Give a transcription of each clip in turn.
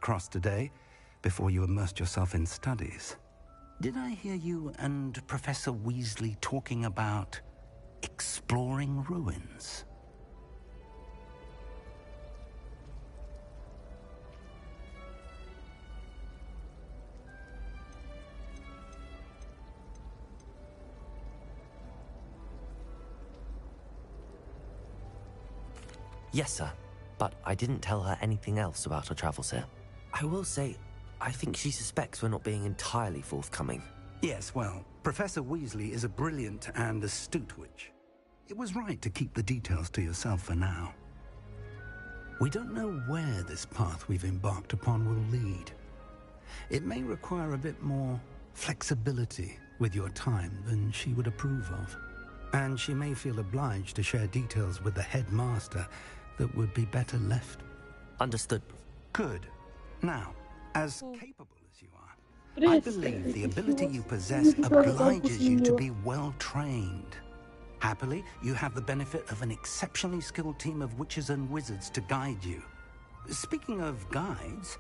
across today before you immersed yourself in studies. Did I hear you and Professor Weasley talking about exploring ruins? Yes, sir. But I didn't tell her anything else about our travels here. I will say, I think she suspects we're not being entirely forthcoming. Yes, well, Professor Weasley is a brilliant and astute witch. It was right to keep the details to yourself for now. We don't know where this path we've embarked upon will lead. It may require a bit more flexibility with your time than she would approve of. And she may feel obliged to share details with the headmaster that would be better left. Understood. Good. Now, as capable as you are, I believe the ability you possess obliges you to be well trained. Happily, you have the benefit of an exceptionally skilled team of witches and wizards to guide you. Speaking of guides,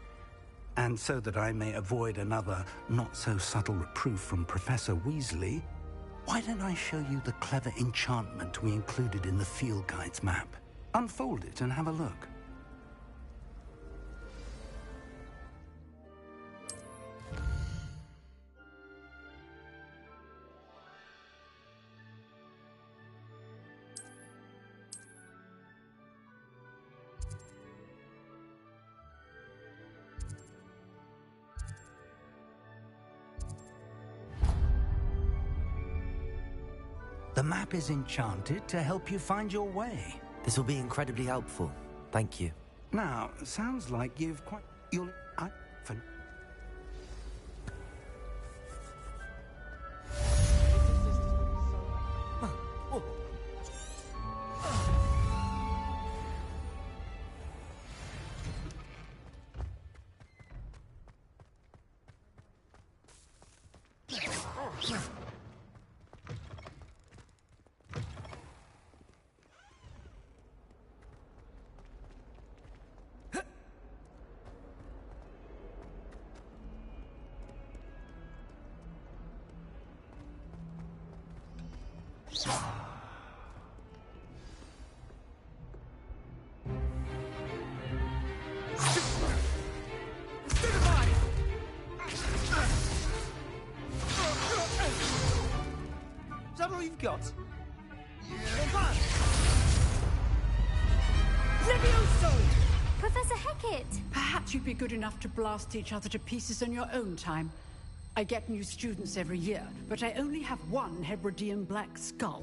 and so that I may avoid another not-so-subtle reproof from Professor Weasley, why don't I show you the clever enchantment we included in the field guide's map? Unfold it and have a look. The map is enchanted to help you find your way. This will be incredibly helpful. Thank you. Now, sounds like you've quite... Is that all you've got? Levioso! Professor Hecat! Perhaps you'd be good enough to blast each other to pieces in your own time. I get new students every year, but I only have one Hebridean black skull.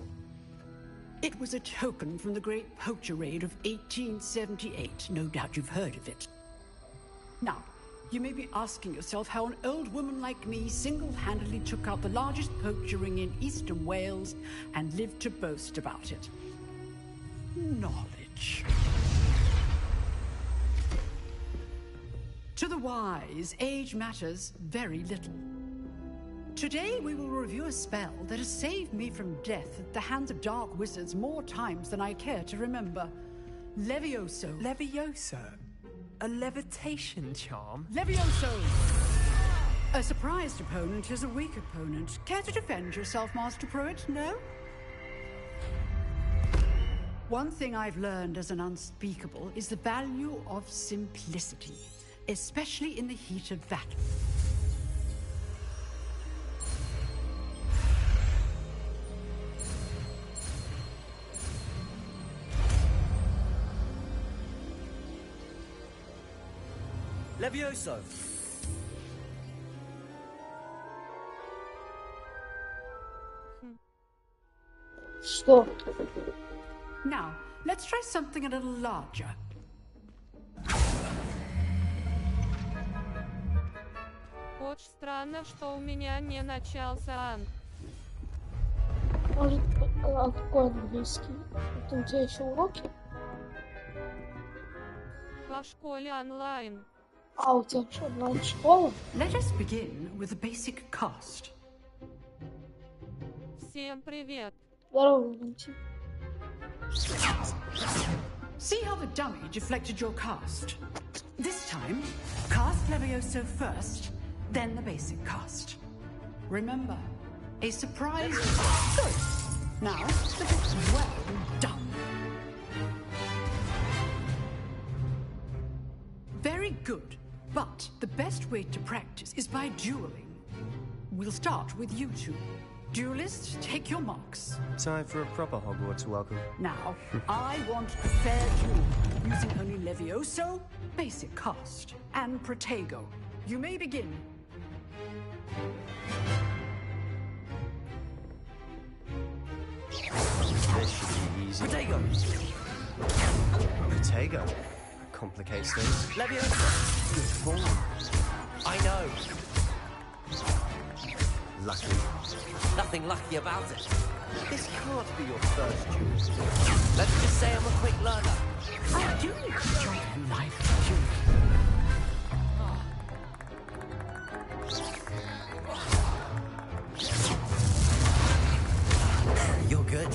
It was a token from the Great Poacher Raid of 1878. No doubt you've heard of it. Now, you may be asking yourself how an old woman like me single-handedly took out the largest poacher ring in eastern Wales and lived to boast about it. Knowledge. To the wise, age matters very little. Today we will review a spell that has saved me from death at the hands of dark wizards more times than I care to remember. Levioso. Levioso? A levitation charm? Levioso! A surprised opponent is a weak opponent. Care to defend yourself, Master Pruitt? No? One thing I've learned as an unspeakable is the value of simplicity, especially in the heat of battle. Levioso! Что? Now, let's try something a little larger. Очень странно, что у меня не начался Может, а какой английский? Это у тебя еще уроки? по школе онлайн. А, у тебя что, онлайн-школа? Let us begin with a basic cast. Всем привет. Здорово, Валентин. See how the dummy deflected your cast? This time, cast Levioso first, then the basic cast. Remember, a surprise. Good. Now, the bit's well done. Very good. But the best way to practice is by dueling. We'll start with you two. Duelists, take your marks. Time for a proper Hogwarts welcome. Now, I want a fair duel, using only Levioso, basic cast, and Protego. You may begin. This should be easy. Protego! Protego. Complicates things. Levioso! Good form. I know. Lucky. Nothing lucky about it. This can't be your first duel. Let's just say I'm a quick learner. I do enjoy life, duel. You're good.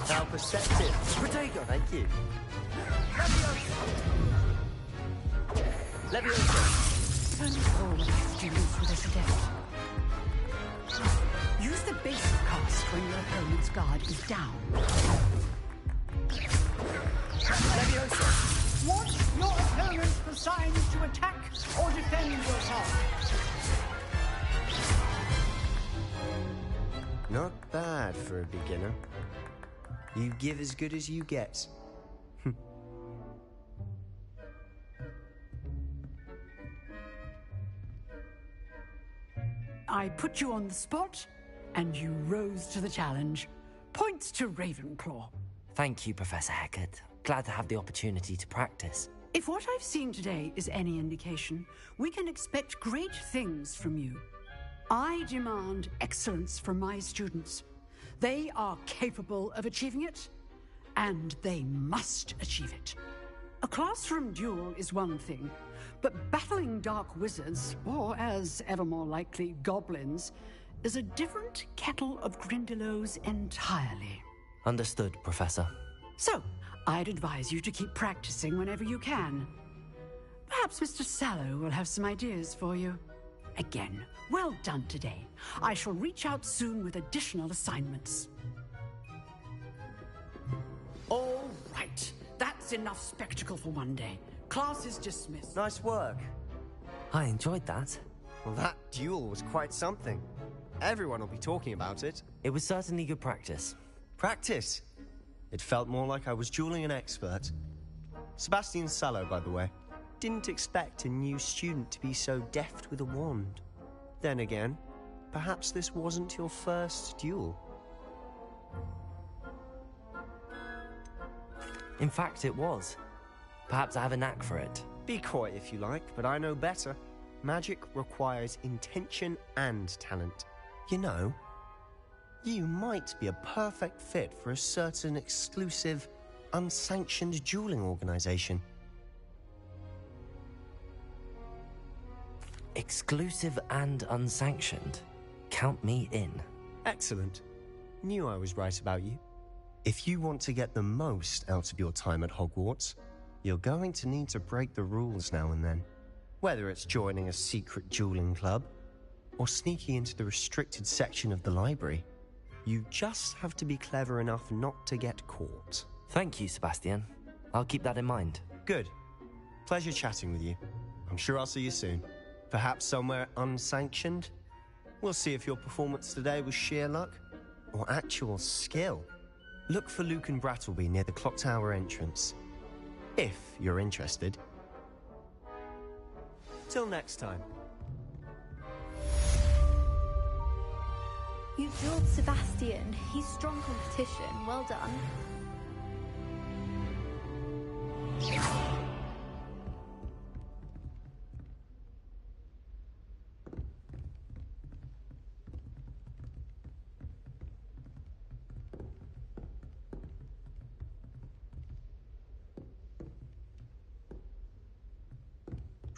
How perceptive. Protego! Thank you. Levioso! Only all life duels with us adept. Use the basic cast when your opponent's guard is down. Levioso! Want your opponent assigned to attack or defend yourself. Not bad for a beginner. You give as good as you get. I put you on the spot, and you rose to the challenge. Points to Ravenclaw. Thank you, Professor Hecat. Glad to have the opportunity to practice. If what I've seen today is any indication, we can expect great things from you. I demand excellence from my students. They are capable of achieving it, and they must achieve it. A classroom duel is one thing, but battling dark wizards, or as ever more likely, goblins, is a different kettle of Grindylows entirely. Understood, Professor. So, I'd advise you to keep practicing whenever you can. Perhaps Mr. Sallow will have some ideas for you. Again, well done today. I shall reach out soon with additional assignments. All right. That's enough spectacle for one day. Class is dismissed. Nice work. I enjoyed that. Well, that duel was quite something. Everyone will be talking about it. It was certainly good practice. Practice. It felt more like I was dueling an expert. Sebastian Sallow, by the way. Didn't expect a new student to be so deft with a wand. Then again, perhaps this wasn't your first duel. In fact, it was. Perhaps I have a knack for it. Be coy if you like, but I know better. Magic requires intention and talent. You know, you might be a perfect fit for a certain exclusive, unsanctioned dueling organization. Exclusive and unsanctioned. Count me in. Excellent. Knew I was right about you. If you want to get the most out of your time at Hogwarts, you're going to need to break the rules now and then. Whether it's joining a secret dueling club, or sneaking into the restricted section of the library, you just have to be clever enough not to get caught. Thank you, Sebastian. I'll keep that in mind. Good. Pleasure chatting with you. I'm sure I'll see you soon. Perhaps somewhere unsanctioned? We'll see if your performance today was sheer luck or actual skill. Look for Luke and Brattleby near the clock tower entrance, if you're interested. Till next time. You dueled Sebastian. He's strong competition. Well done.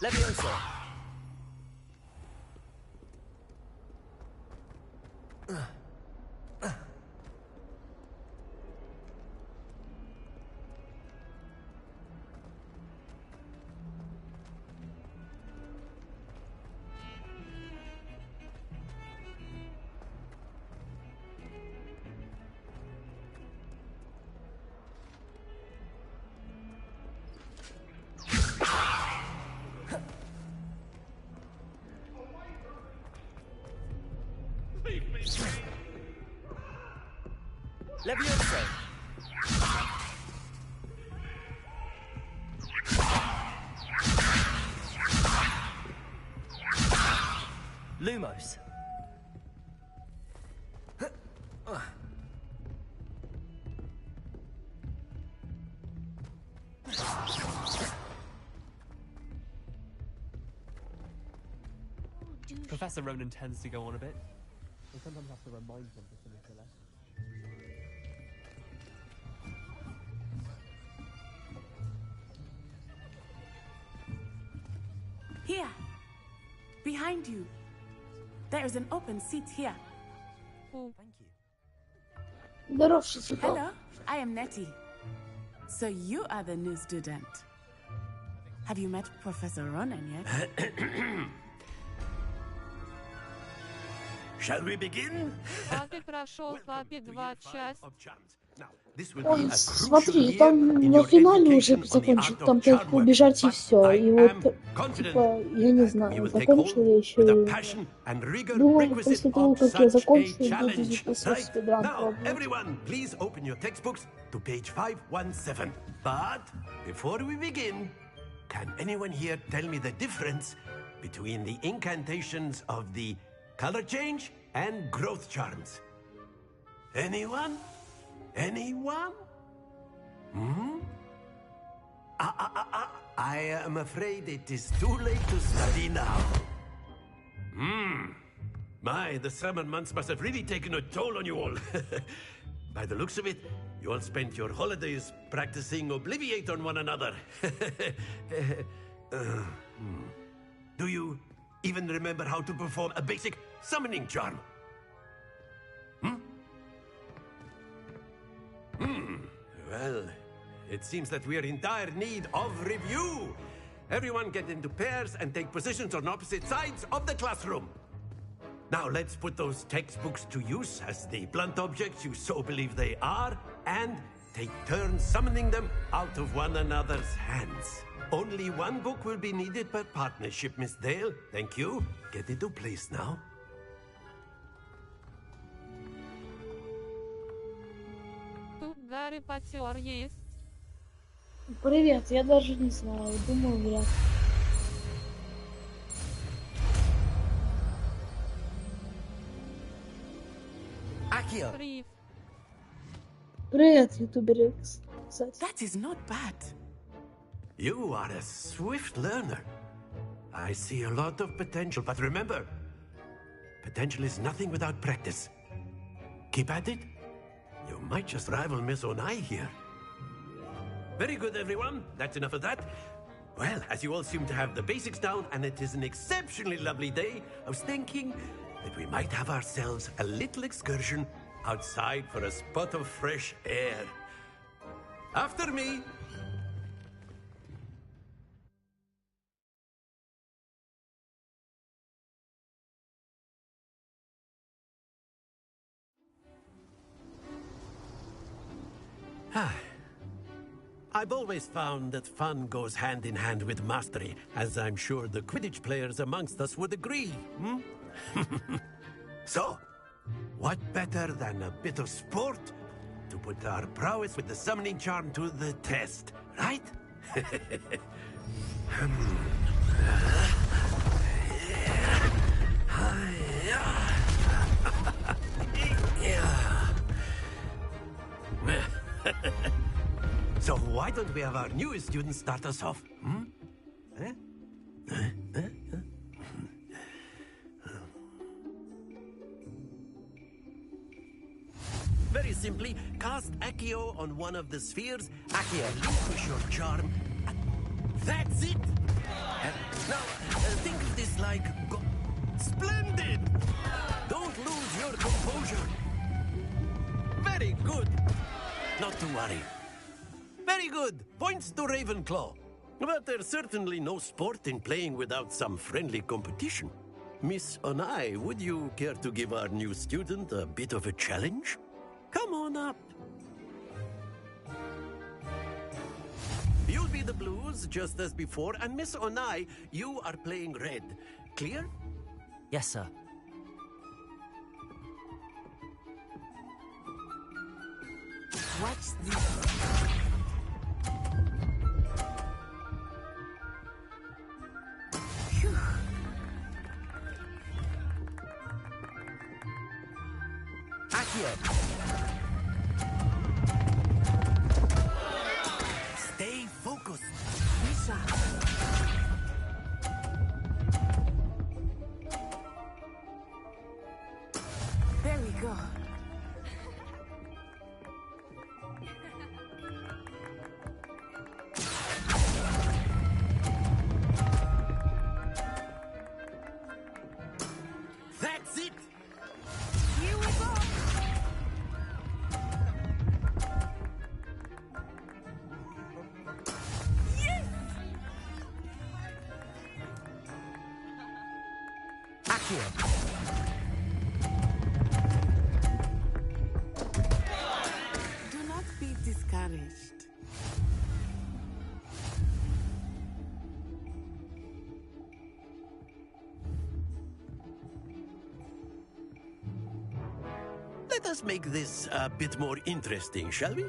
Levioso! Levioso. Lumos. Professor Ronan tends to go on a bit. I sometimes have to remind him to finish the lesson. Here, behind you. There is an open seat here. Thank you. Здоров, Шизуко. Hello, I am Nettie. So you are the new student. Have you met Professor Ronan yet? Shall we begin? Папе прошел, папе 2 часа. Он, смотри, там на финале уже закончил, там только убежать и все. И вот, типа, я не знаю, закончил я еще или нет. Думаю, после того, как я закончу, буду записывать спидран пробовать. Please open your textbooks to page 517. But before we begin, can anyone here tell me the difference between the incantations of the color change and growth charms? Anyone? Anyone? I am afraid it is too late to study now. My, the summer months must have really taken a toll on you all. By the looks of it, you all spent your holidays practicing Obliviate on one another. Do you even remember how to perform a basic summoning charm? Well, it seems that we are in dire need of review. Everyone get into pairs and take positions on opposite sides of the classroom. Now let's put those textbooks to use as the blunt objects you so believe they are, and take turns summoning them out of one another's hands. Only one book will be needed per partnership, Miss Dale. Thank you. Get into place now. Тут Гарри Поттер есть. Привет, я даже не знаю, думаю, вряд ли. Accio. Прив. Привет, ютуберы, кстати. That is not bad. You are a swift learner. I see a lot of potential, but remember, potential is nothing without practice. Keep at it. You might just rival Miss Onai here. Very good, everyone. That's enough of that. Well, as you all seem to have the basics down, and it is an exceptionally lovely day, I was thinking that we might have ourselves a little excursion outside for a spot of fresh air. After me. I've always found that fun goes hand in hand with mastery, as I'm sure the Quidditch players amongst us would agree. So, what better than a bit of sport to put our prowess with the summoning charm to the test, right? So why don't we have our newest student start us off? Very simply, cast Accio on one of the spheres. Accio, push your charm. That's it! Now, think of this like... Splendid! Don't lose your composure. Very good. Not to worry. Very good. Points to Ravenclaw. But there's certainly no sport in playing without some friendly competition. Miss Onai, would you care to give our new student a bit of a challenge? Come on up. You'll be the blues, just as before, and Miss Onai, you are playing red. Clear? Yes, sir. Watch this. Phew. Accio. Stay focused. Misha. There we go. That's it. Here we go. Yes! Accio. Do not be discouraged. Let us make this a bit more interesting, shall we?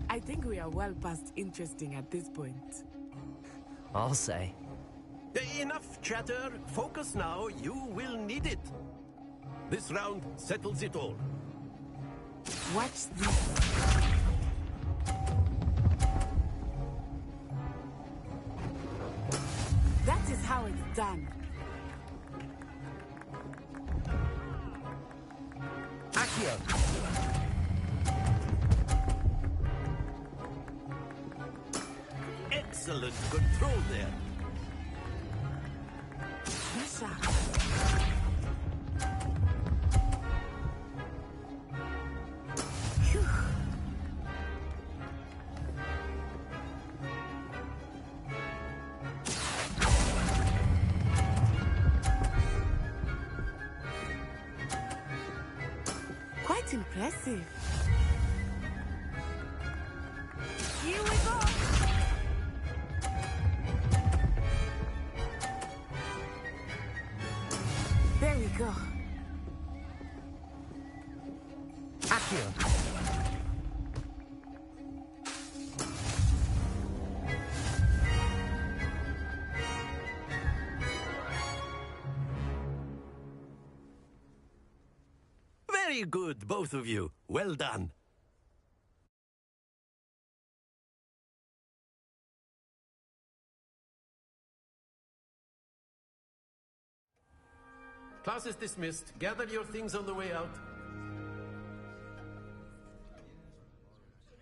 I think we are well past interesting at this point. I'll say. Enough chatter. Focus now. You will need it. This round settles it all. Watch this. That is how it's done. Accio. Excellent control there. Misha. Phew. Quite impressive. Here we go. There we go. Accio. Very good, both of you. Well done. Class is dismissed. Gather your things on the way out.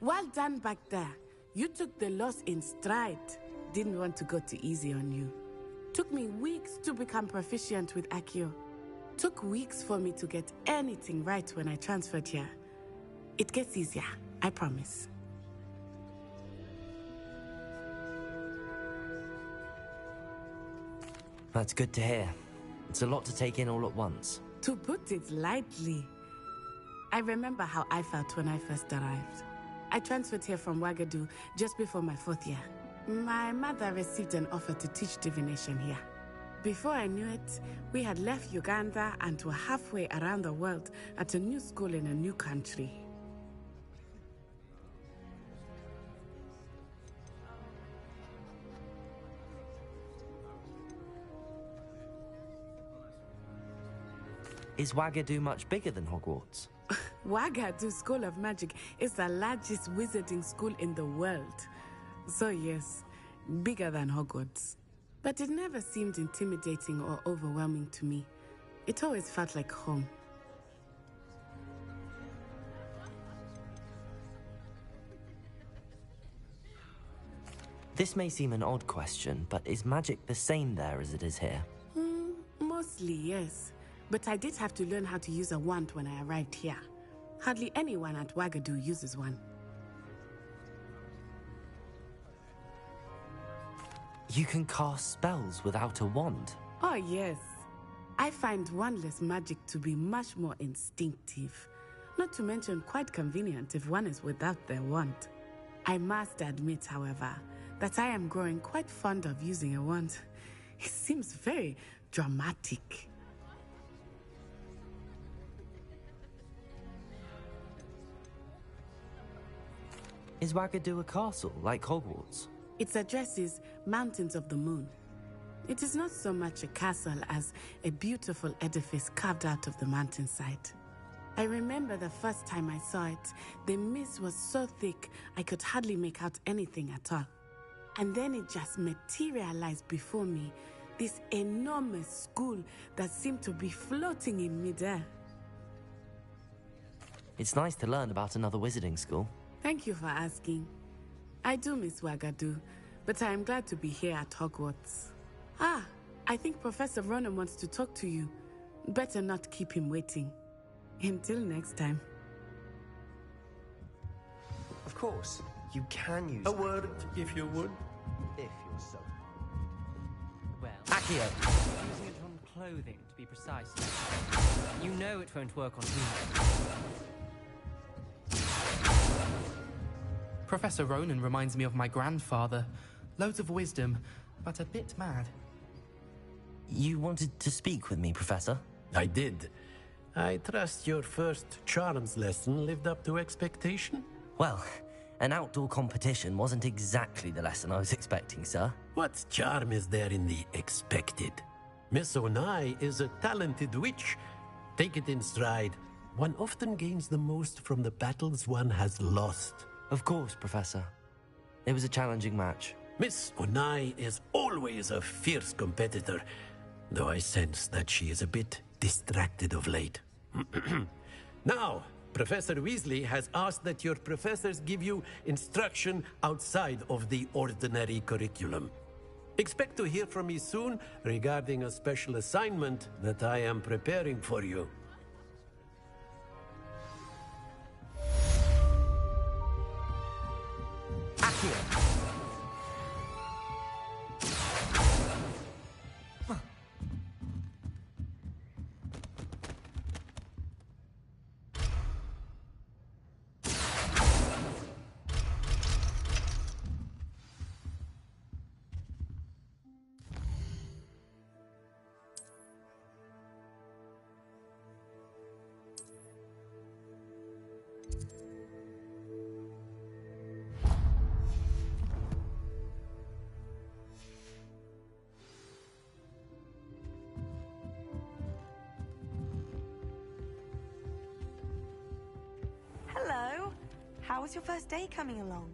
Well done back there. You took the loss in stride. Didn't want to go too easy on you. Took me weeks to become proficient with Accio. Took weeks for me to get anything right when I transferred here. It gets easier, I promise. That's good to hear. It's a lot to take in all at once. To put it lightly, I remember how I felt when I first arrived. I transferred here from Ouagadougou just before my 4th year. My mother received an offer to teach divination here. Before I knew it, we had left Uganda and were halfway around the world at a new school in a new country. Is Ouagadougou much bigger than Hogwarts? Ouagadougou School of Magic is the largest wizarding school in the world. So yes, bigger than Hogwarts. But it never seemed intimidating or overwhelming to me. It always felt like home. This may seem an odd question, but is magic the same there as it is here? Mostly, yes. But I did have to learn how to use a wand when I arrived here. Hardly anyone at Ouagadougou uses one. You can cast spells without a wand? Oh, yes. I find wandless magic to be much more instinctive. Not to mention quite convenient if one is without their wand. I must admit, however, that I am growing quite fond of using a wand. He seems very dramatic. Is Wagadu a castle, like Hogwarts? Its address is Mountains of the Moon. It is not so much a castle as a beautiful edifice carved out of the mountainside. I remember the first time I saw it, the mist was so thick I could hardly make out anything at all. And then it just materialized before me, this enormous school that seemed to be floating in midair. It's nice to learn about another wizarding school. Thank you for asking. I do miss Wagadu, but I am glad to be here at Hogwarts. Ah, I think Professor Ronan wants to talk to you. Better not keep him waiting. Until next time. Of course, you can use a word, if you would. If you're so... Well, Accio! using it on clothing, to be precise. You know it won't work on humans. Professor Ronan reminds me of my grandfather. Loads of wisdom, but a bit mad. You wanted to speak with me, Professor? I did. I trust your first charms lesson lived up to expectation? Well, an outdoor competition wasn't exactly the lesson I was expecting, sir. What charm is there in the expected? Miss Onai is a talented witch. Take it in stride. One often gains the most from the battles one has lost. Of course, Professor. It was a challenging match. Miss Onai is always a fierce competitor, though I sense that she is a bit distracted of late. Now, Professor Weasley has asked that your professors give you instruction outside of the ordinary curriculum. Expect to hear from me soon regarding a special assignment that I am preparing for you. Accio! Hello. How was your first day coming along?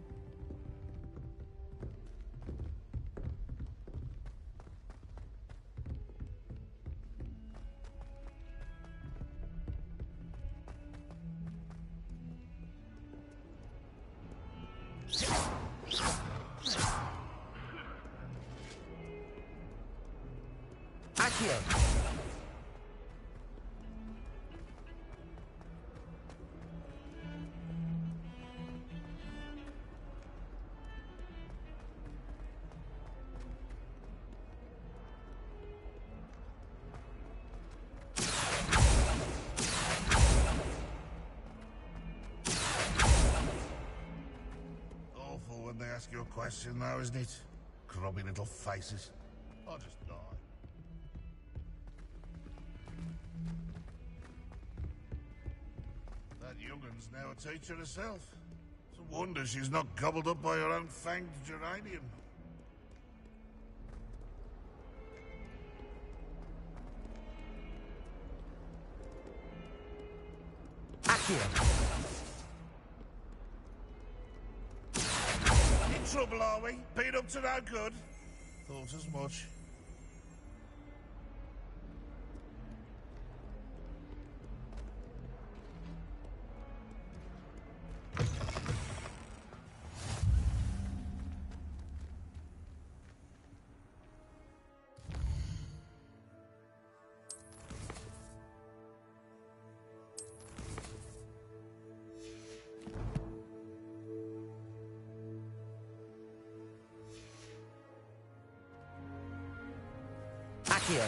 Accio! Awful when they ask you a question though, isn't it? Grubby little faces. I'll just die. That youngun's now a teacher herself. It's a wonder she's not gobbled up by her own fanged geranium. Accio! In trouble, are we? Been up to no good? Thought as much. Accio!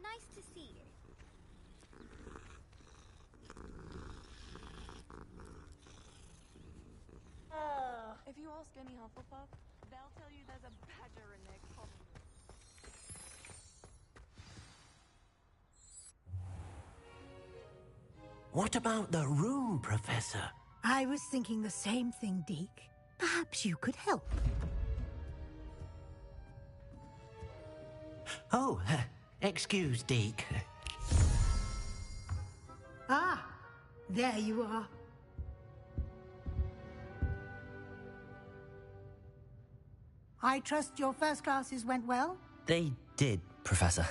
Nice to see you. ask any Hufflepuff, they'll tell you there's a badger in their common room. What about the room, Professor? I was thinking the same thing, Deke. Perhaps you could help. Oh, excuse, Deke. Ah, there you are. I trust your first classes went well? They did, Professor.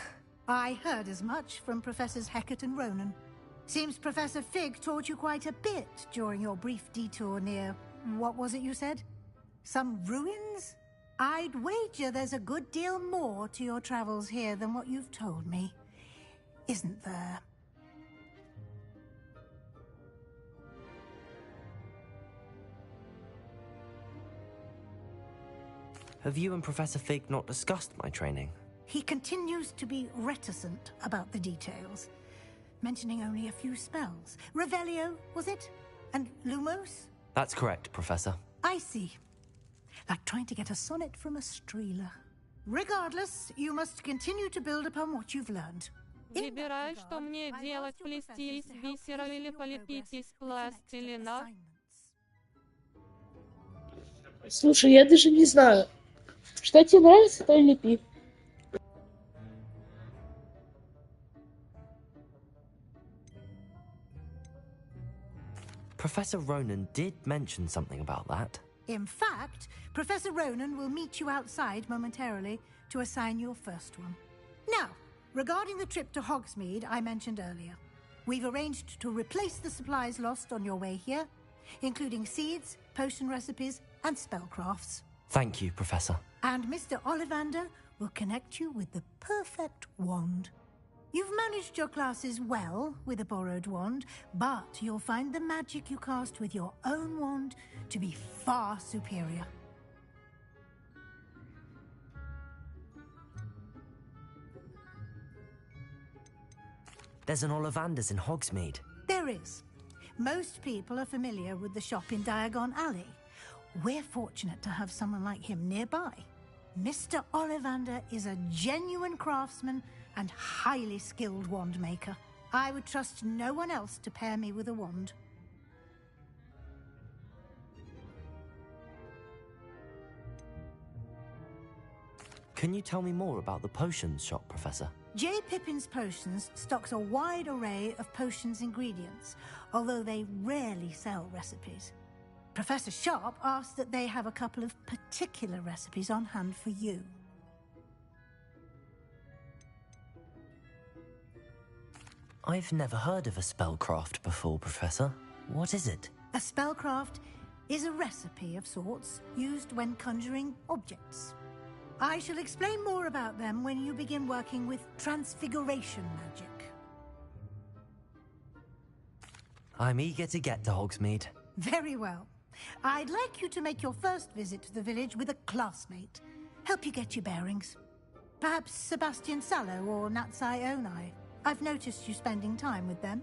I heard as much from Professors Hecat and Ronan. Seems Professor Fig taught you quite a bit during your brief detour near... what was it you said? Some ruins? I'd wager there's a good deal more to your travels here than what you've told me. Isn't there? Have you and Professor Fig not discussed my training? He continues to be reticent about the details, mentioning only a few spells. Revelio, was it? And Lumos? That's correct, Professor. I see. Like trying to get a sonnet from a Streeler. Regardless, you must continue to build upon what you've learned. Выбирай, что мне делать, плести из бисера или полепить из пластилина. Слушай, я даже не знаю. Что тебе нравится, то и лепи. Professor Ronan did mention something about that. In fact, Professor Ronan will meet you outside momentarily to assign your first one. Now, regarding the trip to Hogsmeade I mentioned earlier, we've arranged to replace the supplies lost on your way here, including seeds, potion recipes, and spellcrafts. Thank you, Professor. And Mr. Ollivander will connect you with the perfect wand. You've managed your classes well with a borrowed wand, but you'll find the magic you cast with your own wand to be far superior. There's an Ollivander's in Hogsmeade. There is. Most people are familiar with the shop in Diagon Alley. We're fortunate to have someone like him nearby. Mr. Ollivander is a genuine craftsman and highly skilled wand maker. I would trust no one else to pair me with a wand. Can you tell me more about the potions shop, Professor? J. Pippin's Potions stocks a wide array of potions ingredients, although they rarely sell recipes. Professor Sharp asked that they have a couple of particular recipes on hand for you. I've never heard of a spellcraft before, Professor. What is it? A spellcraft is a recipe of sorts used when conjuring objects. I shall explain more about them when you begin working with transfiguration magic. I'm eager to get to Hogsmeade. Very well. I'd like you to make your first visit to the village with a classmate. Help you get your bearings. Perhaps Sebastian Sallow or Natsai Onai. I've noticed you spending time with them.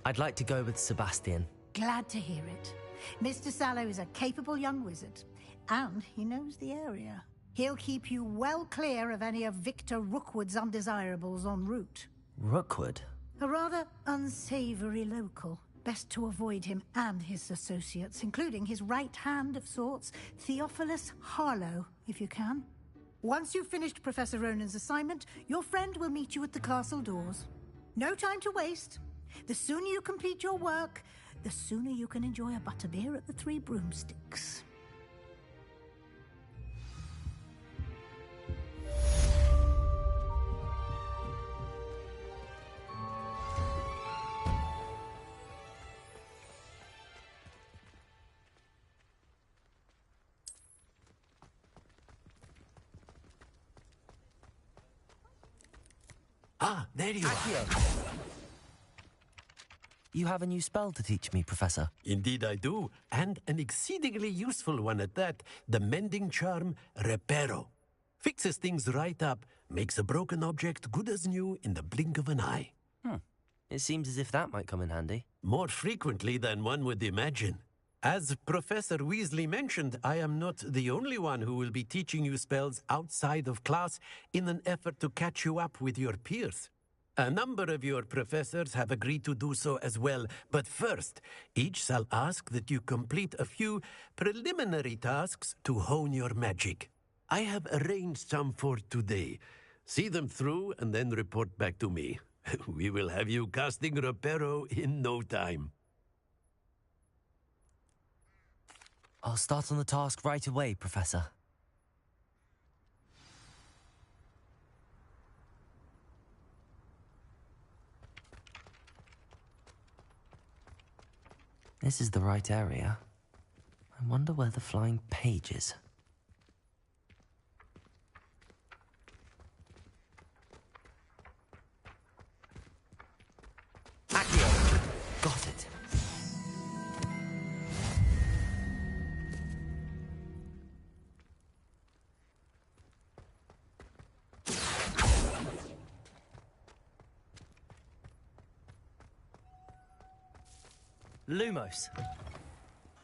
I'd like to go with Sebastian. Glad to hear it. Mr. Sallow is a capable young wizard, and he knows the area. He'll keep you well clear of any of Victor Rookwood's undesirables en route. Rookwood? A rather unsavory local. Best to avoid him and his associates, including his right hand of sorts, Theophilus Harlow, if you can. Once you've finished Professor Ronan's assignment, your friend will meet you at the castle doors. No time to waste. The sooner you complete your work, the sooner you can enjoy a butterbeer at the Three Broomsticks. Ah, there you are. You have a new spell to teach me, Professor. Indeed I do, and an exceedingly useful one at that. The mending charm, Reparo. Fixes things right up, makes a broken object good as new in the blink of an eye. It seems as if that might come in handy. More frequently than one would imagine. As Professor Weasley mentioned, I am not the only one who will be teaching you spells outside of class in an effort to catch you up with your peers. A number of your professors have agreed to do so as well, but first, each shall ask that you complete a few preliminary tasks to hone your magic. I have arranged some for today. See them through and then report back to me. We will have you casting Reparo in no time. I'll start on the task right away, Professor. This is the right area. I wonder where the flying page is. Accio! Got it. Lumos.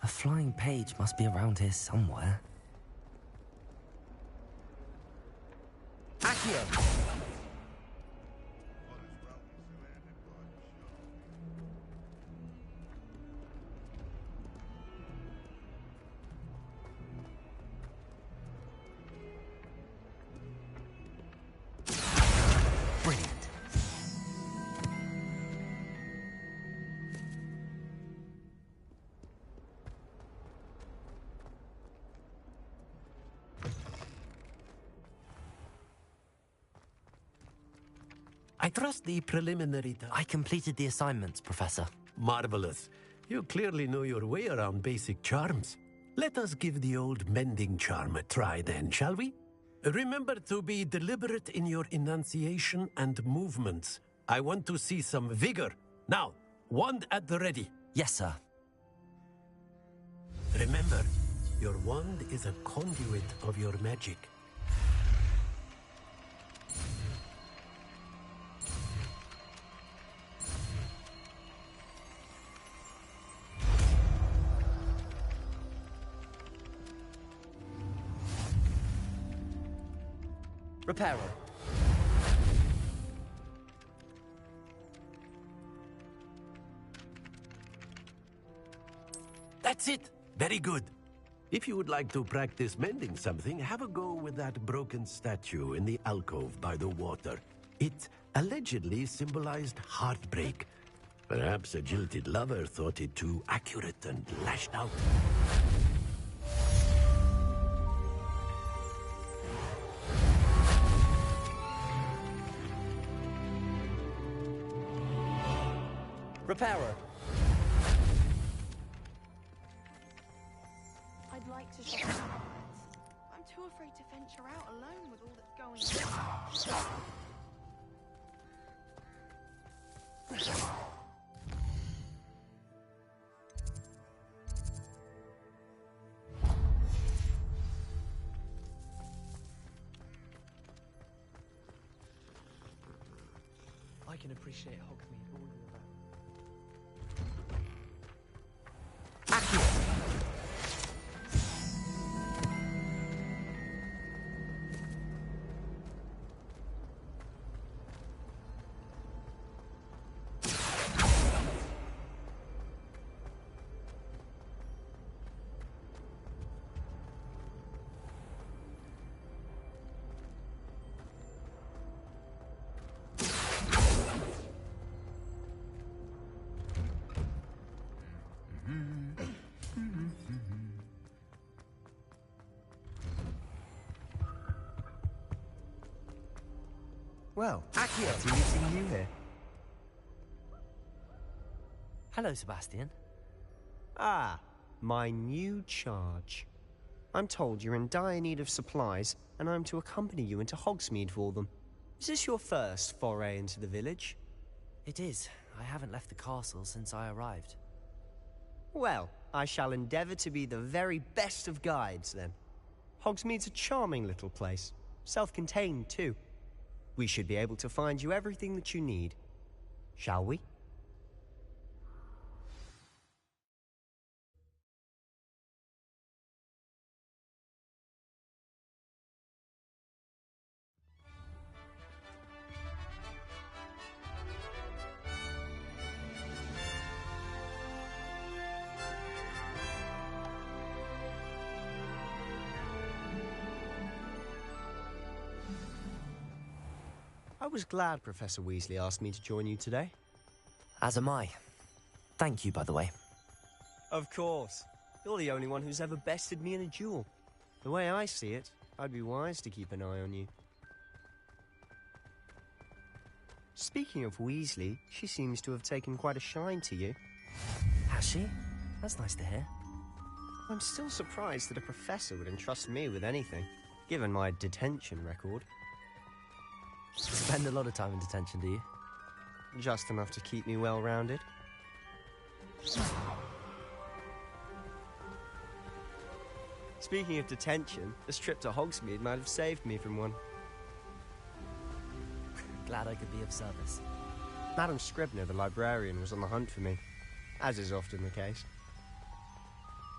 A flying page must be around here somewhere. Accio! I trust the preliminary... I completed the assignments, Professor. Marvelous. You clearly know your way around basic charms. Let us give the old mending charm a try then, shall we? Remember to be deliberate in your enunciation and movements. I want to see some vigor. Now, wand at the ready. Yes, sir. Remember, your wand is a conduit of your magic. Reparo. That's it. Very good. If you would like to practice mending something, have a go with that broken statue in the alcove by the water. It allegedly symbolized heartbreak. Perhaps a jilted lover thought it too accurate and lashed out. Reparo. I'd like to shop at Hogwarts. I'm too afraid to venture out alone with all that's going on. I can appreciate Hogsmeade all year round. Well, Accio, meeting you here. Hello, Sebastian. Ah, my new charge. I'm told you're in dire need of supplies, and I'm to accompany you into Hogsmeade for them. Is this your first foray into the village? It is. I haven't left the castle since I arrived. Well, I shall endeavour to be the very best of guides, then. Hogsmeade's a charming little place. Self-contained, too. We should be able to find you everything that you need. Shall we? I was glad Professor Weasley asked me to join you today. As am I. Thank you, by the way. Of course. You're the only one who's ever bested me in a duel. The way I see it, I'd be wise to keep an eye on you. Speaking of Weasley, she seems to have taken quite a shine to you. Has she? That's nice to hear. I'm still surprised that a professor would entrust me with anything, given my detention record. Spend a lot of time in detention, do you? Just enough to keep me well-rounded. Speaking of detention, this trip to Hogsmeade might have saved me from one. Glad I could be of service. Madam Scribner, the librarian, was on the hunt for me, as is often the case.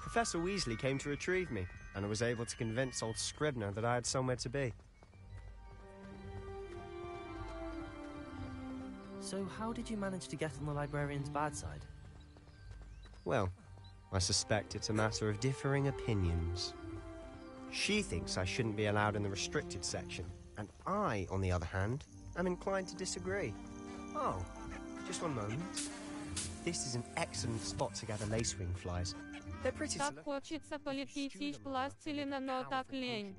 Professor Weasley came to retrieve me, and I was able to convince old Scribner that I had somewhere to be. So how did you manage to get on the librarian's bad side? Well, I suspect it's a matter of differing opinions. She thinks I shouldn't be allowed in the restricted section, and I, on the other hand, am inclined to disagree. Oh, just one moment. This is an excellent spot to gather lacewing flies. They're pretty. Так хочется полететь из пластилина, но так лень.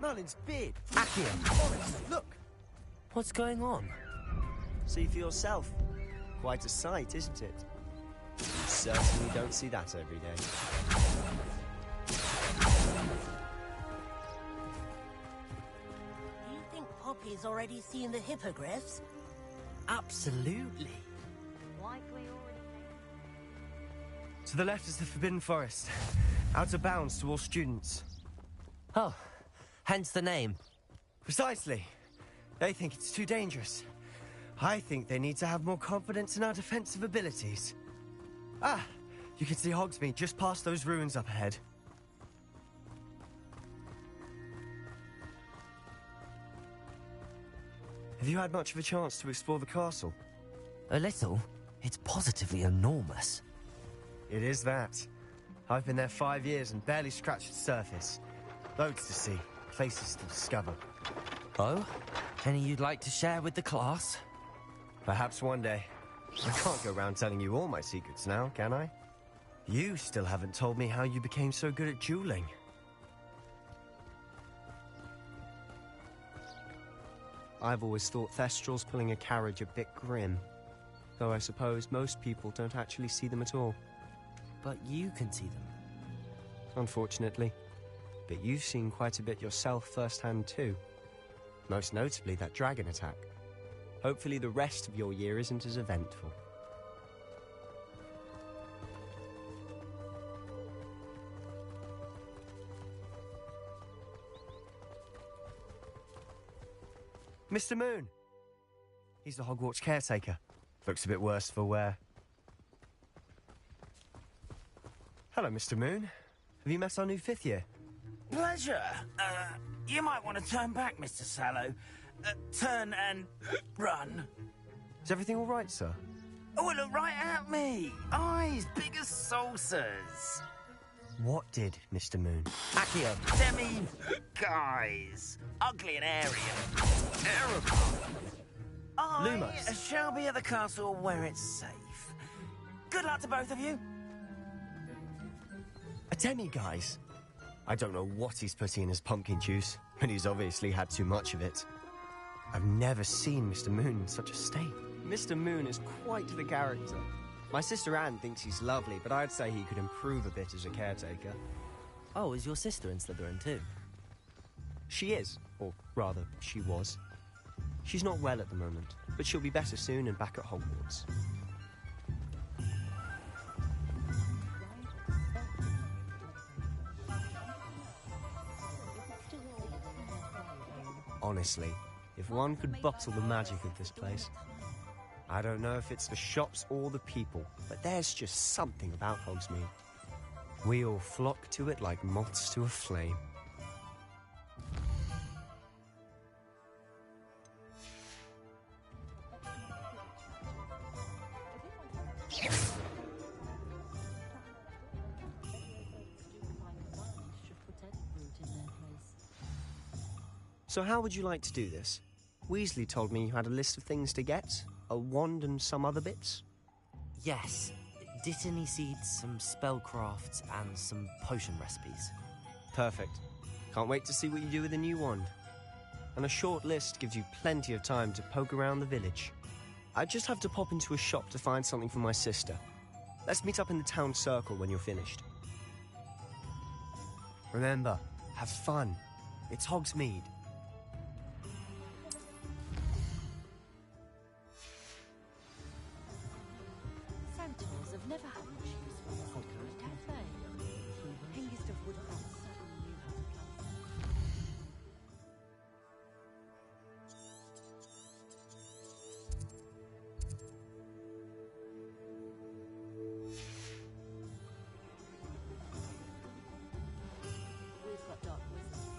Merlin's beard! Accio! Look! What's going on? See for yourself. Quite a sight, isn't it? You certainly don't see that every day. Do you think Poppy's already seen the hippogriffs? Absolutely. To the left is the Forbidden Forest. Out of bounds to all students. Oh, hence the name. Precisely. They think it's too dangerous. I think they need to have more confidence in our defensive abilities. Ah, you can see Hogsmeade just past those ruins up ahead. Have you had much of a chance to explore the castle? A little. It's positively enormous. It is that. I've been there 5 years and barely scratched the surface. Loads to see, places to discover. Oh? Any you'd like to share with the class? Perhaps one day. I can't go around telling you all my secrets now, can I? You still haven't told me how you became so good at dueling. I've always thought Thestrals pulling a carriage a bit grim. Though I suppose most people don't actually see them at all. But you can see them. Unfortunately. But you've seen quite a bit yourself firsthand too. Most notably that dragon attack. Hopefully the rest of your year isn't as eventful. Mr. Moon! He's the Hogwarts caretaker. Looks a bit worse for wear. Hello, Mr. Moon. Have you met our new 5th year? Pleasure. You might want to turn back, Mr. Sallow. Turn and run. Is everything all right, sir? Oh, look right at me. Eyes big as saucers. What did, Mr. Moon? Accio. Demi. Guys. Ugly and airy. Terrible. I shall be at the castle where it's safe. Good luck to both of you. A demi, guys. I don't know what he's putting in his pumpkin juice, but he's obviously had too much of it. I've never seen Mr. Moon in such a state. Mr. Moon is quite the character. My sister Anne thinks he's lovely, but I'd say he could improve a bit as a caretaker. Oh, is your sister in Slytherin too? She is, or rather, she was. She's not well at the moment, but she'll be better soon and back at Hogwarts. Honestly, if one could bottle the magic of this place. I don't know if it's the shops or the people, but there's just something about Hogsmeade. We all flock to it like moths to a flame. So how would you like to do this? Weasley told me you had a list of things to get, a wand and some other bits. Yes, Dittany seeds, some spellcrafts, and some potion recipes. Perfect. Can't wait to see what you do with the new wand. And a short list gives you plenty of time to poke around the village. I just have to pop into a shop to find something for my sister. Let's meet up in the town circle when you're finished. Remember, have fun. It's Hogsmeade. Centaurs have never had much use for this kind, have they? Hengist of Woodcroft certainly knew how to plant. We've got dark wisdom.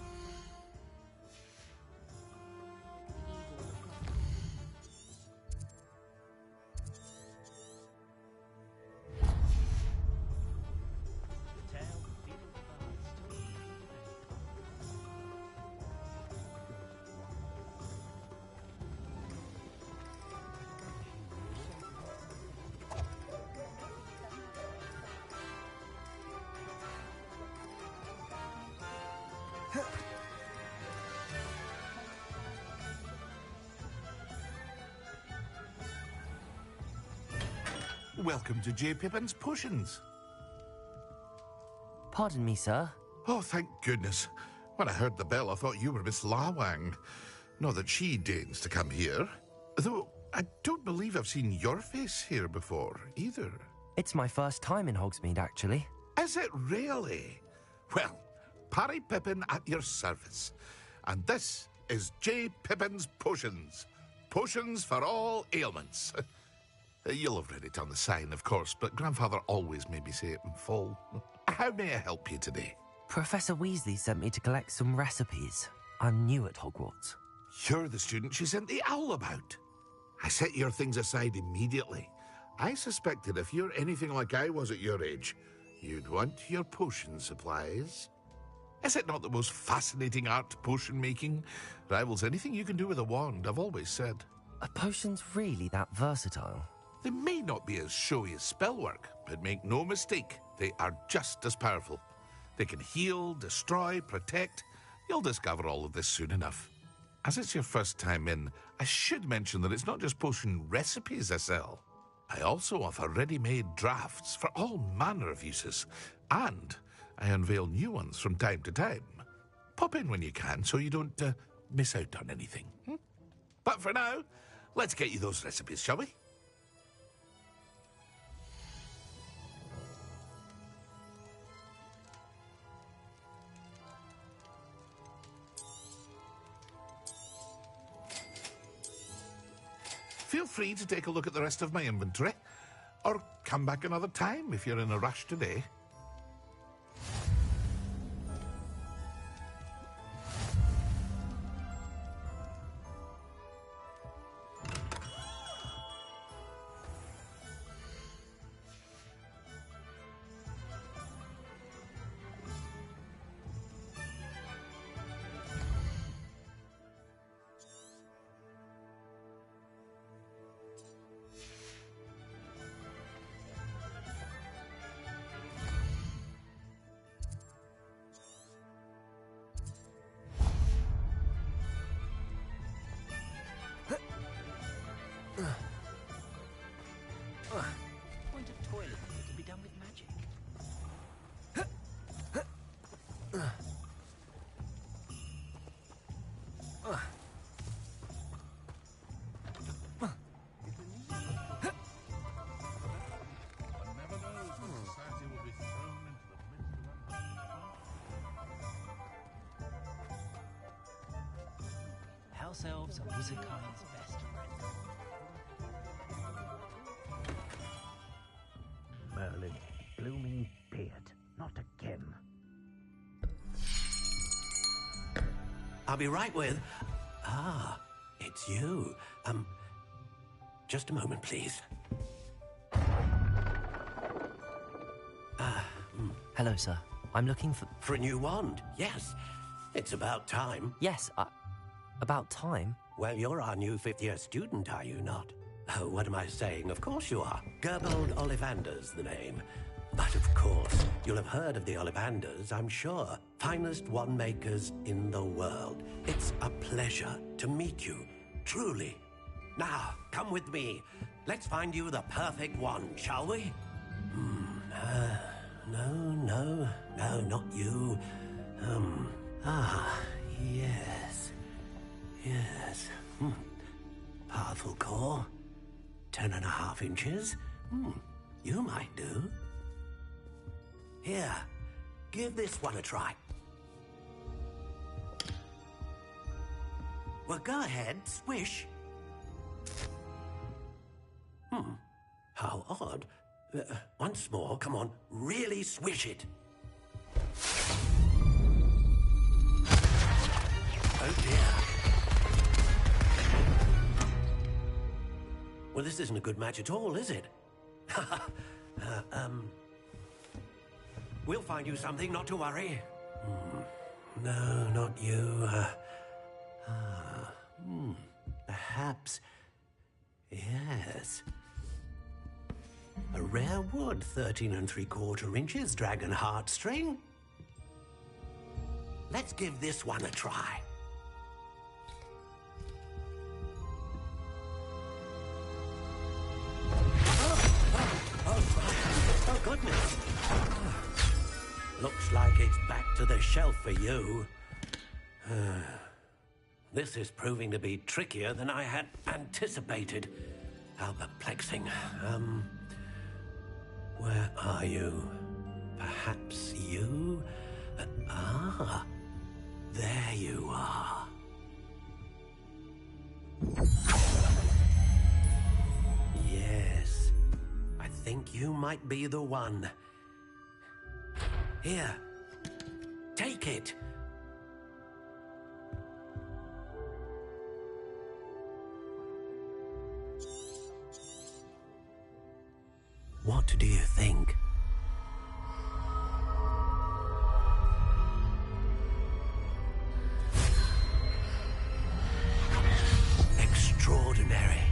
Welcome to J. Pippin's Potions. Pardon me, sir. Oh, thank goodness. When I heard the bell, I thought you were Miss Lawang. Not that she deigns to come here. Though, I don't believe I've seen your face here before, either. It's my first time in Hogsmeade, actually. Is it really? Well, Parry Pippin at your service. And this is J. Pippin's Potions. Potions for all ailments. You'll have read it on the sign, of course, but Grandfather always made me say it in full. How may I help you today? Professor Weasley sent me to collect some recipes. I'm new at Hogwarts. You're the student she sent the owl about. I set your things aside immediately. I suspected if you're anything like I was at your age, you'd want your potion supplies. Is it not the most fascinating art, potion making? Rivals anything you can do with a wand, I've always said. Are potions really that versatile? They may not be as showy as spellwork, but make no mistake, they are just as powerful. They can heal, destroy, protect. You'll discover all of this soon enough. As it's your first time in, I should mention that it's not just potion recipes I sell. I also offer ready-made drafts for all manner of uses, and I unveil new ones from time to time. Pop in when you can so you don't miss out on anything. But for now, let's get you those recipes, shall we? Feel free to take a look at the rest of my inventory, or come back another time if you're in a rush today. Point of toilet to be done with magic. ourselves a wizardkind's best friend. Merlin, blooming beard, not again. I'll be right with... Ah, it's you. Just a moment, please. Hello, sir. I'm looking for... For a new wand, yes. It's about time. Yes, about time? Well, you're our new fifth-year student, are you not? Oh, what am I saying? Of course you are. Gerbold Ollivander's the name. But of course, you'll have heard of the Ollivanders, I'm sure. Finest wand makers in the world. It's a pleasure to meet you, truly. Now, come with me. Let's find you the perfect wand, shall we? No, not you. Yes. Powerful core. 10.5 inches. You might do. Here, give this one a try. Well, go ahead, swish. How odd. Once more, come on, really swish it. Oh dear. Well, this isn't a good match at all, is it? We'll find you something, not to worry. No, not you. Perhaps... Yes. A rare wood, 13 3/4 inches, dragon heartstring. Let's give this one a try. Oh, goodness. Looks like it's back to the shelf for you. This is proving to be trickier than I had anticipated. How perplexing. Where are you? Perhaps you? There you are. Yes, I think you might be the one. Here, take it. What do you think? Extraordinary.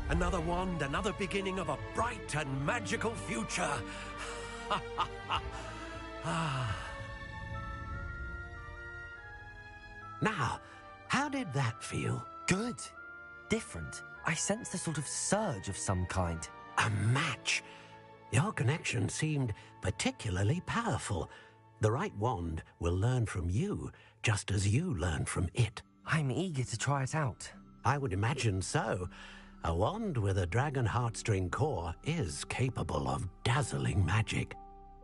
Another wand, another beginning of a bright and magical future. Now, how did that feel? Good. Different. I sensed a sort of surge of some kind. A match. Your connection seemed particularly powerful. The right wand will learn from you, just as you learn from it. I'm eager to try it out. I would imagine so. A wand with a dragon heartstring core is capable of dazzling magic.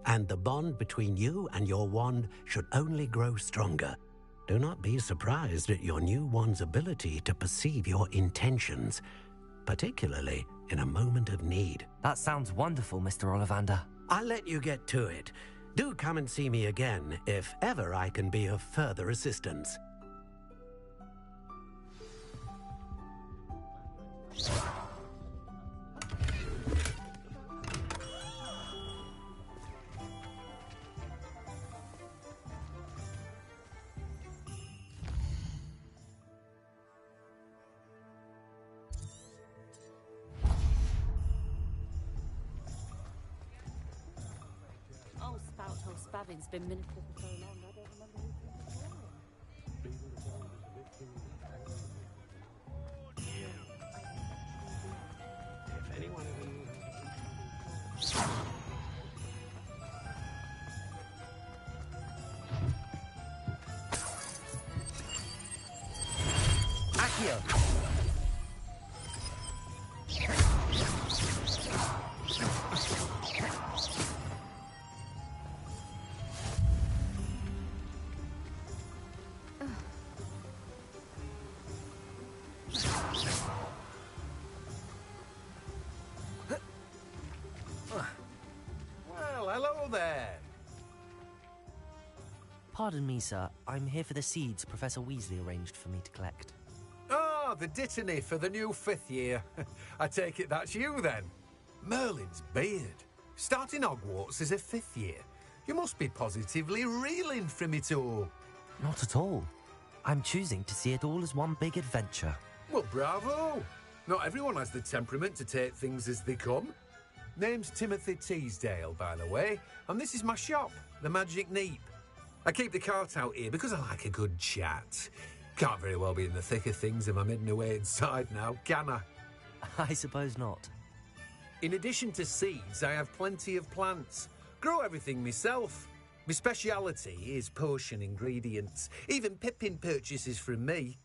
And the bond between you and your wand should only grow stronger. Do not be surprised at your new wand's ability to perceive your intentions, particularly in a moment of need. That sounds wonderful, Mr. Ollivander. I'll let you get to it. Do come and see me again if ever I can be of further assistance. Spavin's been minister for so long, I don't remember who If anyone Accio! Pardon me, sir. I'm here for the seeds Professor Weasley arranged for me to collect. Oh, the dittany for the new 5th year. I take it that's you, then. Merlin's beard. Starting Hogwarts as a 5th year. You must be positively reeling from it all. Not at all. I'm choosing to see it all as one big adventure. Well, bravo! Not everyone has the temperament to take things as they come. Name's Timothy Teasdale, by the way, and this is my shop, the Magic Neep. I keep the cart out here because I like a good chat. Can't very well be in the thick of things if I'm hidden away inside now, can I? I suppose not. In addition to seeds, I have plenty of plants. Grow everything myself. My speciality is potion ingredients. Even Pippin purchases from me.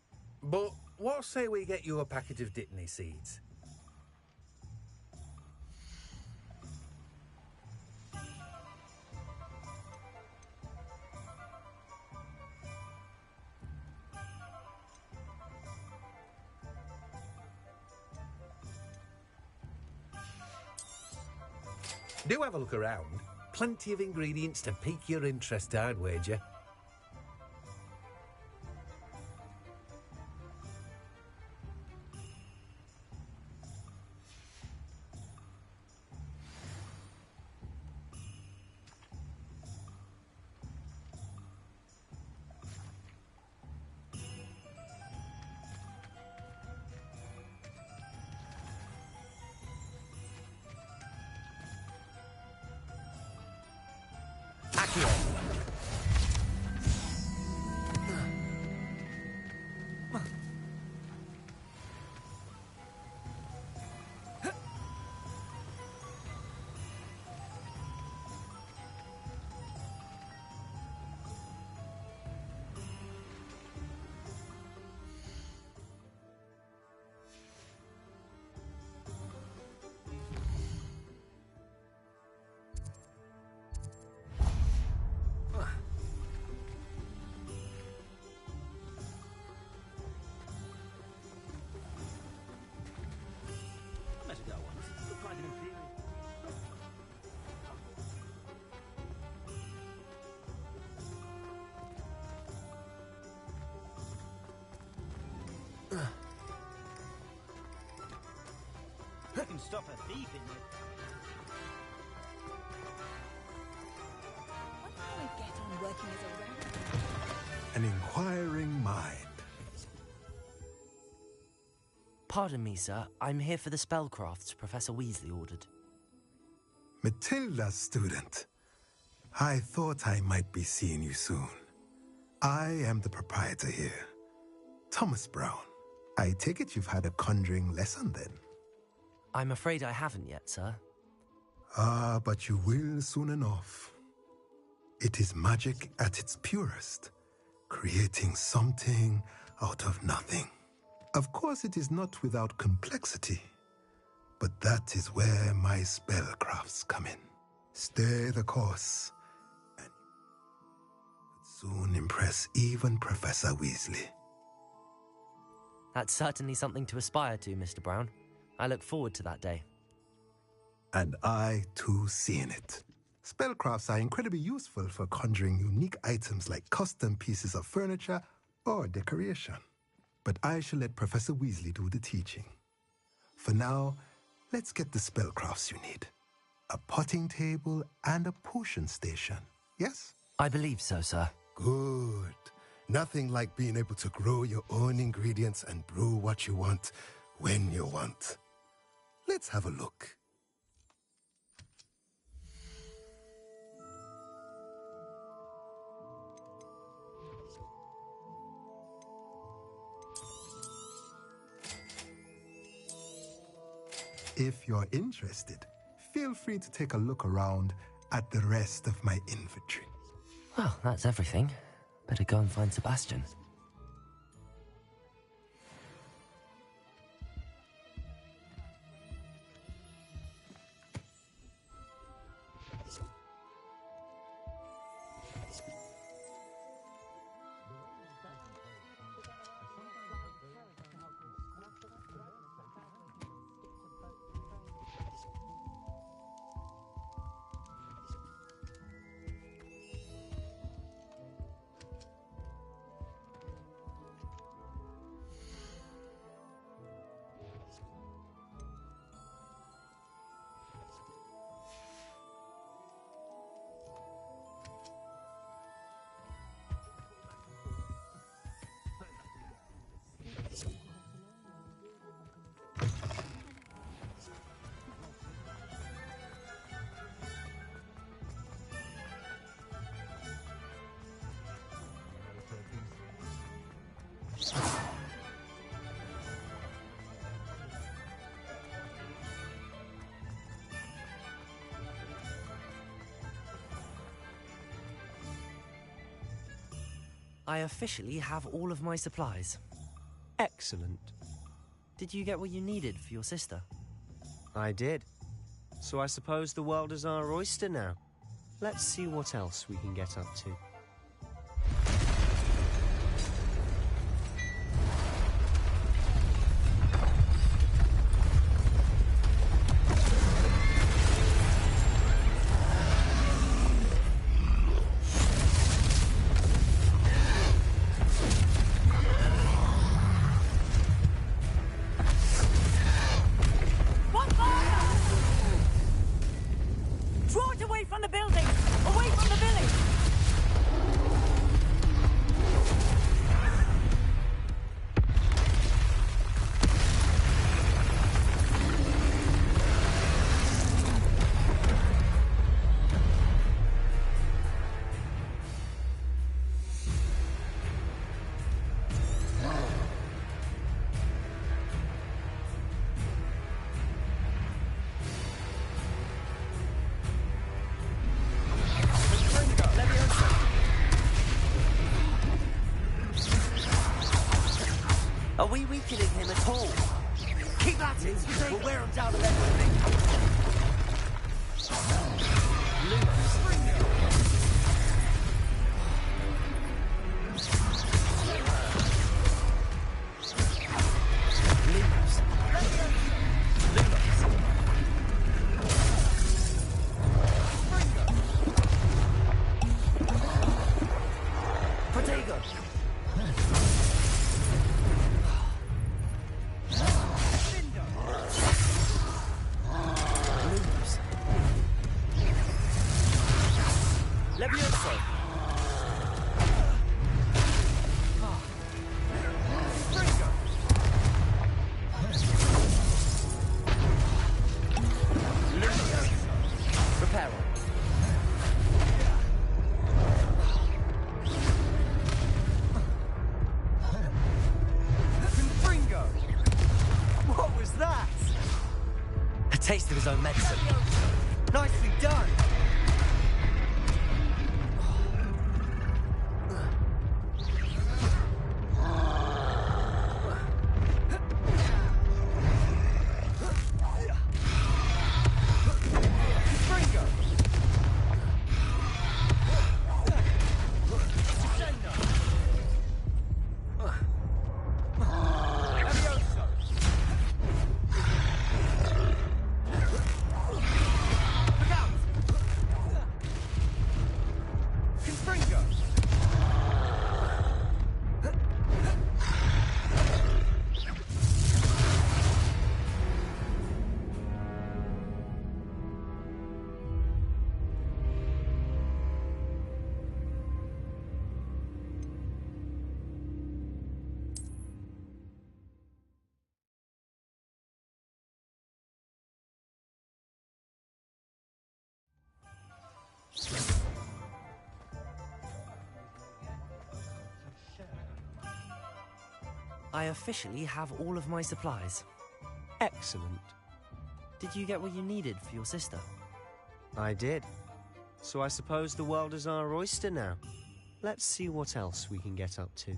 But what say we get you a packet of Dittany seeds? Do have a look around. Plenty of ingredients to pique your interest, I'd wager. Can stop a thief in you. Wonder how I get on working as a An inquiring mind. Pardon me, sir. I'm here for the spellcrafts Professor Weasley ordered. Matilda's student. I thought I might be seeing you soon. I am the proprietor here, Thomas Brown. I take it you've had a conjuring lesson then? I'm afraid I haven't yet, sir. Ah, but you will soon enough. It is magic at its purest, creating something out of nothing. Of course, it is not without complexity, but that is where my spellcrafts come in. Stay the course, and soon impress even Professor Weasley. That's certainly something to aspire to, Mr. Brown. I look forward to that day. And I, too, seeing it. Spellcrafts are incredibly useful for conjuring unique items like custom pieces of furniture or decoration. But I shall let Professor Weasley do the teaching. For now, let's get the spellcrafts you need. A potting table and a potion station, yes? I believe so, sir. Good. Nothing like being able to grow your own ingredients and brew what you want when you want. Let's have a look. If you're interested, feel free to take a look around at the rest of my inventory. Well, that's everything. Better go and find Sebastian. I officially have all of my supplies. Excellent. Did you get what you needed for your sister? I did. So I suppose the world is our oyster now. Let's see what else we can get up to. Are we weakening him at all? Keep at it! We'll wear him down eventually. Taste of his own medicine. Nicely done! I officially have all of my supplies. Excellent. Did you get what you needed for your sister? I did. So I suppose the world is our oyster now. Let's see what else we can get up to.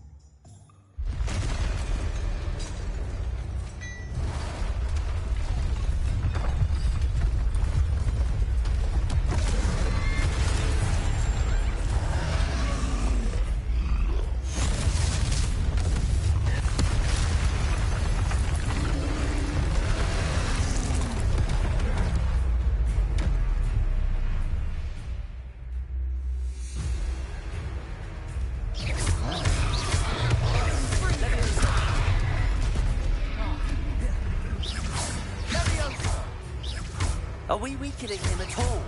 Are we weakening him at all?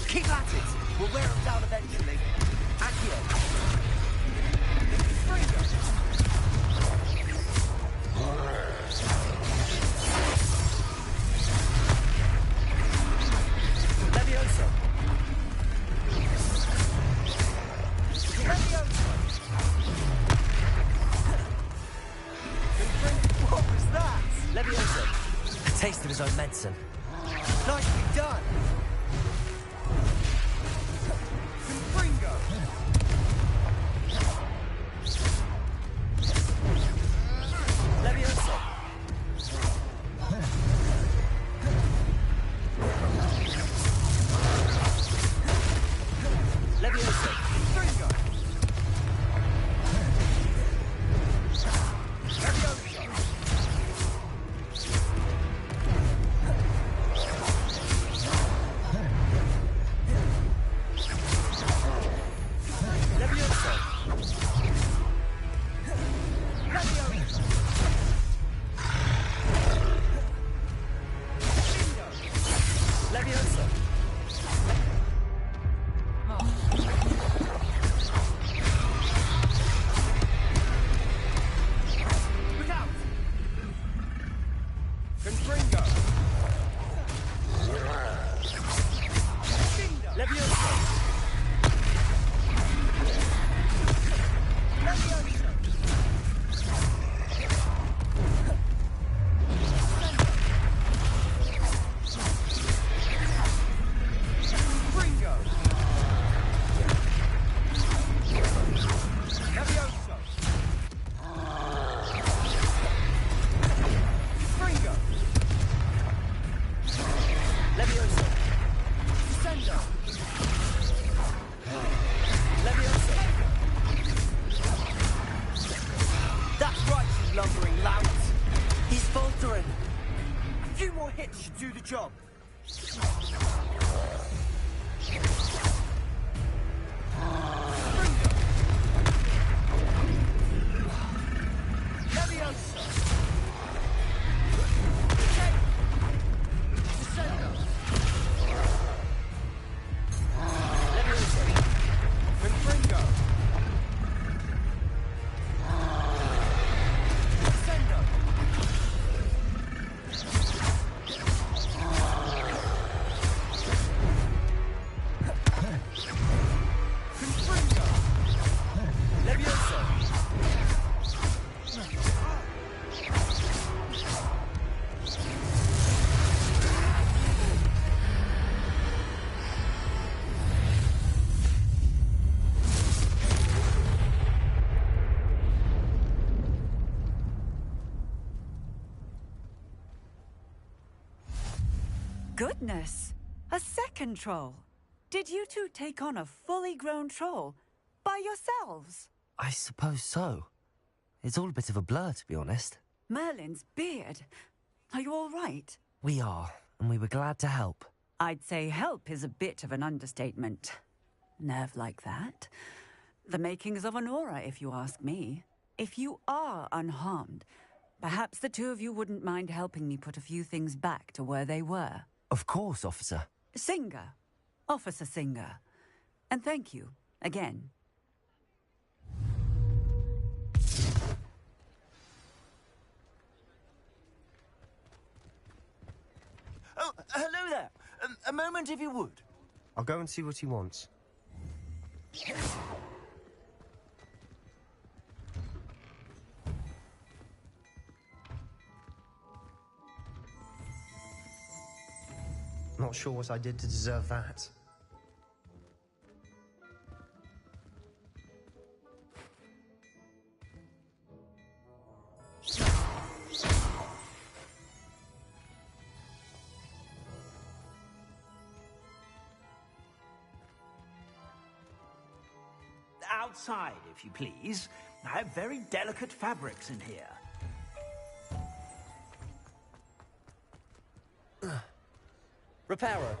Keep at it! We'll wear him down eventually. Accio! Levioso! What was that? Levioso! A taste of his own medicine. Nicely done! Confringo! Levioso! Levioso! Ringo! Levioso! Ringo! Levioso! Sendo! Levioso! That's right, you lumbering louts! He's faltering! A few more hits should do the job! Levioso! Descendo! Levioso! Confringo! Descendo! Confringo! Levioso! Goodness! A second troll! Did you two take on a fully grown troll by yourselves? I suppose so. It's all a bit of a blur, to be honest. Merlin's beard. Are you all right? We are, and we were glad to help. I'd say help is a bit of an understatement. Nerve like that. The makings of an aura, if you ask me. If you are unharmed, perhaps the two of you wouldn't mind helping me put a few things back to where they were. Of course, officer. Singer. Officer Singer. And thank you, again. Oh, hello there. A moment if you would. I'll go and see what he wants. Not sure what I did to deserve that. Outside, if you please. I have very delicate fabrics in here. Reparo.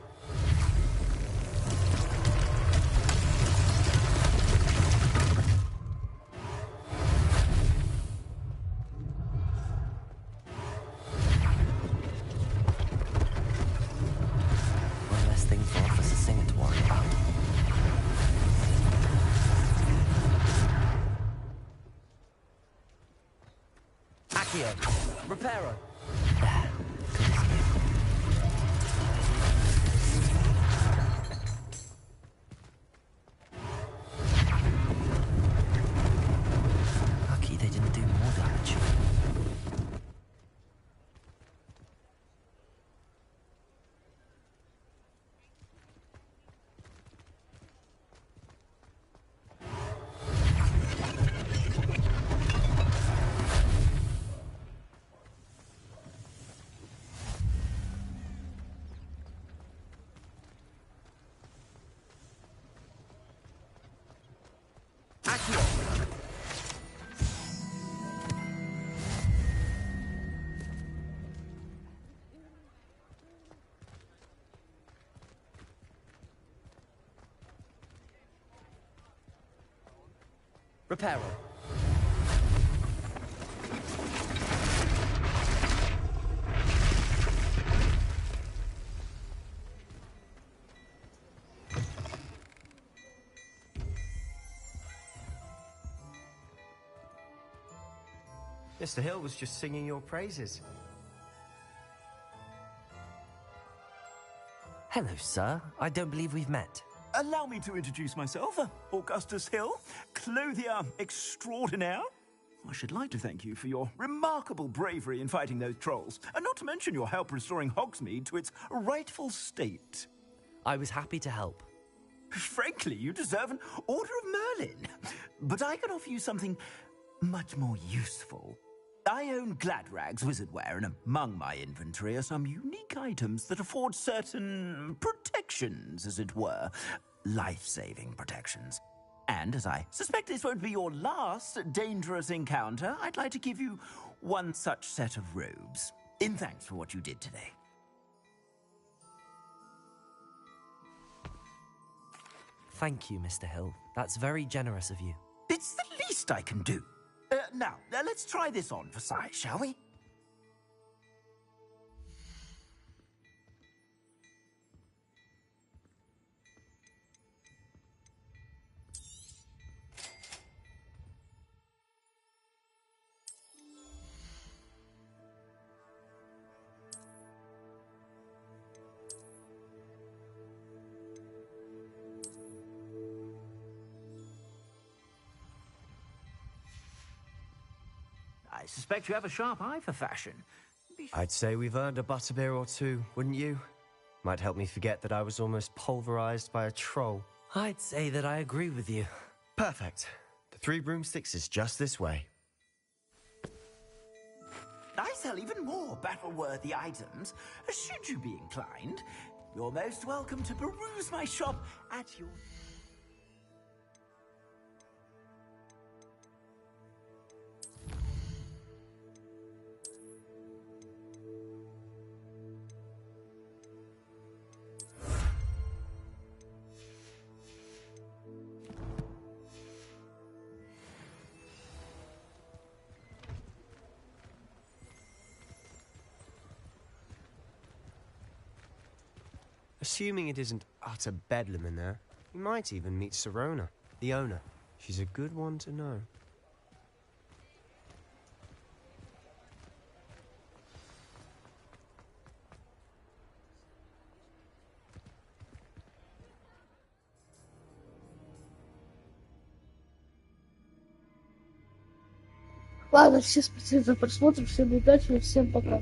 One less thing for Officer Singer to worry about. Accio. Reparo. Lucky they didn't do more damage. Reparo. Mr. Hill was just singing your praises. Hello, sir. I don't believe we've met. Allow me to introduce myself, Augustus Hill, clothier extraordinaire. I should like to thank you for your remarkable bravery in fighting those trolls, and not to mention your help restoring Hogsmeade to its rightful state. I was happy to help. Frankly, you deserve an Order of Merlin. But I can offer you something much more useful. I own Gladrag's wizardware, and among my inventory are some unique items that afford certain protections, as it were. Life-saving protections. And as I suspect this won't be your last dangerous encounter, I'd like to give you one such set of robes, in thanks for what you did today. Thank you, Mr. Hill. That's very generous of you. It's the least I can do. Now, let's try this on for size, shall we? I suspect you have a sharp eye for fashion. I'd say we've earned a butterbeer or two, wouldn't you? Might help me forget that I was almost pulverized by a troll. I'd say that I agree with you. Perfect. The 3 broomsticks is just this way. I sell even more battle-worthy items. Should you be inclined, you're most welcome to peruse my shop at your... Assuming it isn't utter bedlam in there, you might even meet Serona, the owner. She's a good one to know. Ладно, все спасибо за просмотр, всем удачи и всем пока.